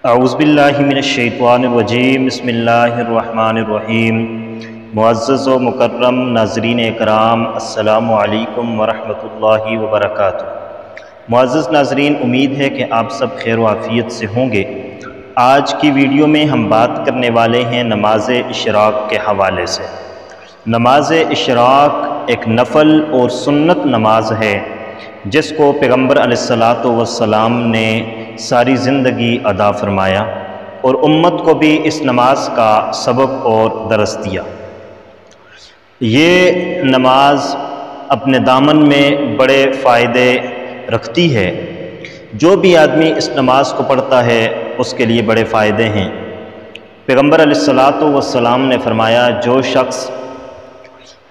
اعوذ باللہ من الشیطان الرجیم بسم اللہ الرحمن الرحیم۔ معزز و مکرم ناظرین اکرام، السلام علیکم ورحمۃ اللہ وبرکاتہ۔ معزز ناظرین، امید ہے کہ آپ سب خیر و عافیت سے ہوں گے۔ آج کی ویڈیو میں ہم بات کرنے والے ہیں نماز اشراق کے حوالے سے۔ نماز اشراق ایک نفل اور سنت نماز ہے جس کو پیغمبر علیہ الصلاۃ والسلام نے ساری زندگی ادا فرمایا اور امت کو بھی اس نماز کا سبق اور درس دیا۔ یہ نماز اپنے دامن میں بڑے فائدے رکھتی ہے۔ جو بھی آدمی اس نماز کو پڑھتا ہے اس کے لیے بڑے فائدے ہیں۔ پیغمبر علیہ الصلاۃ والسلام نے فرمایا، جو شخص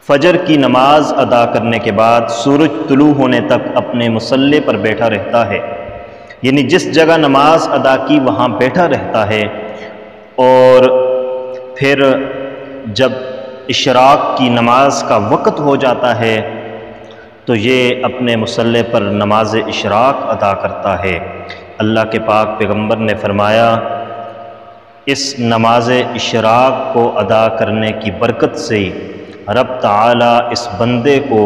فجر کی نماز ادا کرنے کے بعد سورج طلوع ہونے تک اپنے مصلی پر بیٹھا رہتا ہے، یعنی جس جگہ نماز ادا کی وہاں بیٹھا رہتا ہے، اور پھر جب اشراق کی نماز کا وقت ہو جاتا ہے تو یہ اپنے مصلی پر نماز اشراق ادا کرتا ہے۔ اللہ کے پاک پیغمبر نے فرمایا، اس نماز اشراق کو ادا کرنے کی برکت سے رب تعالیٰ اس بندے کو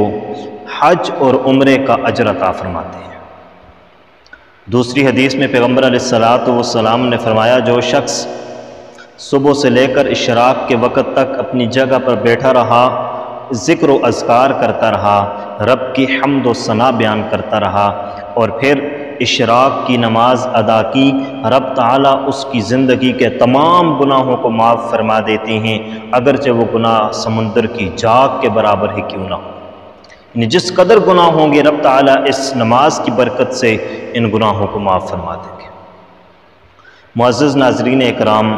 حج اور عمرے کا اجر عطا فرماتے ہیں۔ دوسری حدیث میں پیغمبر علیہ الصلاۃ والسلام نے فرمایا، جو شخص صبح سے لے کر اشراق کے وقت تک اپنی جگہ پر بیٹھا رہا، ذکر و اذکار کرتا رہا، رب کی حمد و ثنا بیان کرتا رہا اور پھر اشراق کی نماز ادا کی، رب تعالیٰ اس کی زندگی کے تمام گناہوں کو معاف فرما دیتے ہیں، اگرچہ وہ گناہ سمندر کی جاگ کے برابر ہی کیوں نہ ہو۔ یعنی جس قدر گناہ ہوں گے رب تعالیٰ اس نماز کی برکت سے ان گناہوں کو معاف فرما دیں گے۔ معزز ناظرین اکرام،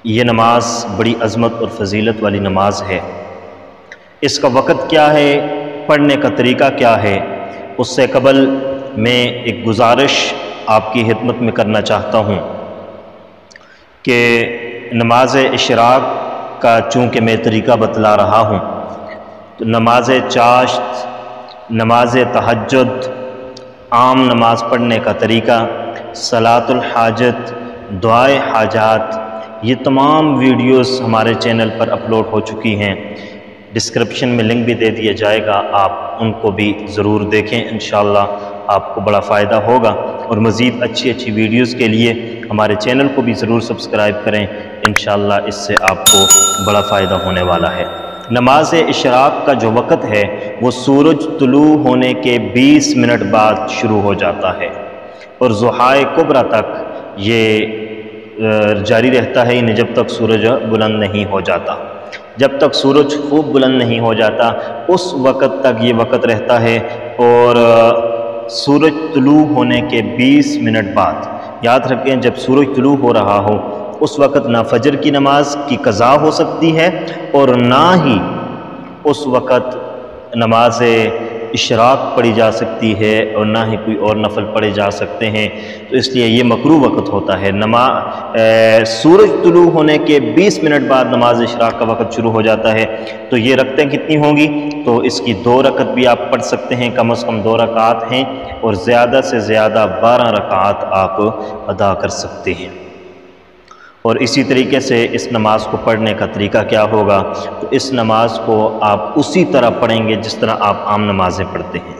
یہ نماز بڑی عظمت اور فضیلت والی نماز ہے۔ اس کا وقت کیا ہے، پڑھنے کا طریقہ کیا ہے، اس سے قبل میں ایک گزارش آپ کی خدمت میں کرنا چاہتا ہوں کہ نماز اشراق کا چونکہ میں طریقہ بتلا رہا ہوں، تو نماز چاشت، نماز تہجد، عام نماز پڑھنے کا طریقہ، صلاۃ الحاجت، دعائے حاجات، یہ تمام ویڈیوز ہمارے چینل پر اپلوڈ ہو چکی ہیں۔ ڈسکرپشن میں لنک بھی دے دیا جائے گا، آپ ان کو بھی ضرور دیکھیں، انشاءاللہ آپ کو بڑا فائدہ ہوگا۔ اور مزید اچھی ویڈیوز کے لیے ہمارے چینل کو بھی ضرور سبسکرائب کریں، انشاءاللہ اس سے آپ کو بڑا فائدہ ہونے والا ہے۔ نماز اشراق کا جو وقت ہے وہ سورج طلوع ہونے کے 20 منٹ بعد شروع ہو جاتا ہے اور ضحائے کبریٰ تک یہ جاری رہتا ہے، یعنی جب تک سورج بلند نہیں ہو جاتا۔ جب تک سورج خوب بلند نہیں ہو جاتا اس وقت تک یہ وقت رہتا ہے، اور سورج طلوع ہونے کے 20 منٹ بعد، یاد رکھیں جب سورج طلوع ہو رہا ہو اس وقت نہ فجر کی نماز کی قضا ہو سکتی ہے اور نہ ہی اس وقت نماز اشراق پڑھی جا سکتی ہے اور نہ ہی کوئی اور نفل پڑھے جا سکتے ہیں، تو اس لیے یہ مکروہ وقت ہوتا ہے۔ سورج طلوع ہونے کے 20 منٹ بعد نماز اشراق کا وقت شروع ہو جاتا ہے، تو یہ رکعتیں کتنی ہوں گی، تو اس کی 2 رکعت بھی آپ پڑھ سکتے ہیں، کم از کم 2 رکعات ہیں، اور زیادہ سے زیادہ 12 رکعات آپ ادا کر سکتے ہیں۔ اور اسی طریقے سے اس نماز کو پڑھنے کا طریقہ کیا ہوگا، تو اس نماز کو آپ اسی طرح پڑھیں گے جس طرح آپ عام نمازیں پڑھتے ہیں۔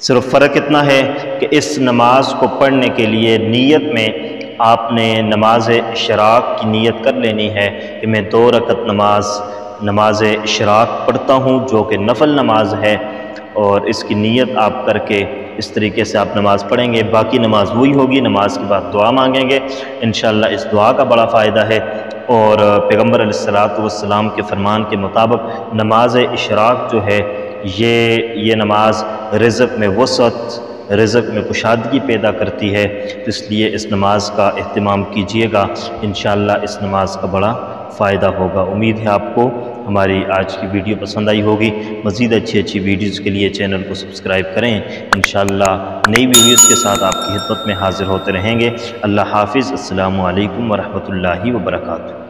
صرف فرق اتنا ہے کہ اس نماز کو پڑھنے کے لیے نیت میں آپ نے نماز اشراق کی نیت کر لینی ہے کہ میں 2 رکعت نماز اشراق پڑھتا ہوں، جو کہ نفل نماز ہے، اور اس کی نیت آپ کر کے اس طریقے سے آپ نماز پڑھیں گے۔ باقی نماز وہی ہوگی، نماز کے بعد دعا مانگیں گے، انشاءاللہ اس دعا کا بڑا فائدہ ہے۔ اور پیغمبر علیہ الصلاۃ والسلام کے فرمان کے مطابق نماز اشراق جو ہے یہ نماز رزق میں وسعت، رزق میں کشادگی پیدا کرتی ہے، اس لیے اس نماز کا اہتمام کیجیے گا، انشاءاللہ اس نماز کا بڑا فائدہ ہوگا۔ امید ہے آپ کو ہماری آج کی ویڈیو پسند آئی ہوگی۔ مزید اچھی ویڈیوز کے لیے چینل کو سبسکرائب کریں، انشاءاللہ نئی ویڈیوز کے ساتھ آپ کی خدمت میں حاضر ہوتے رہیں گے۔ اللہ حافظ، السلام علیکم ورحمۃ اللہ وبرکاتہ۔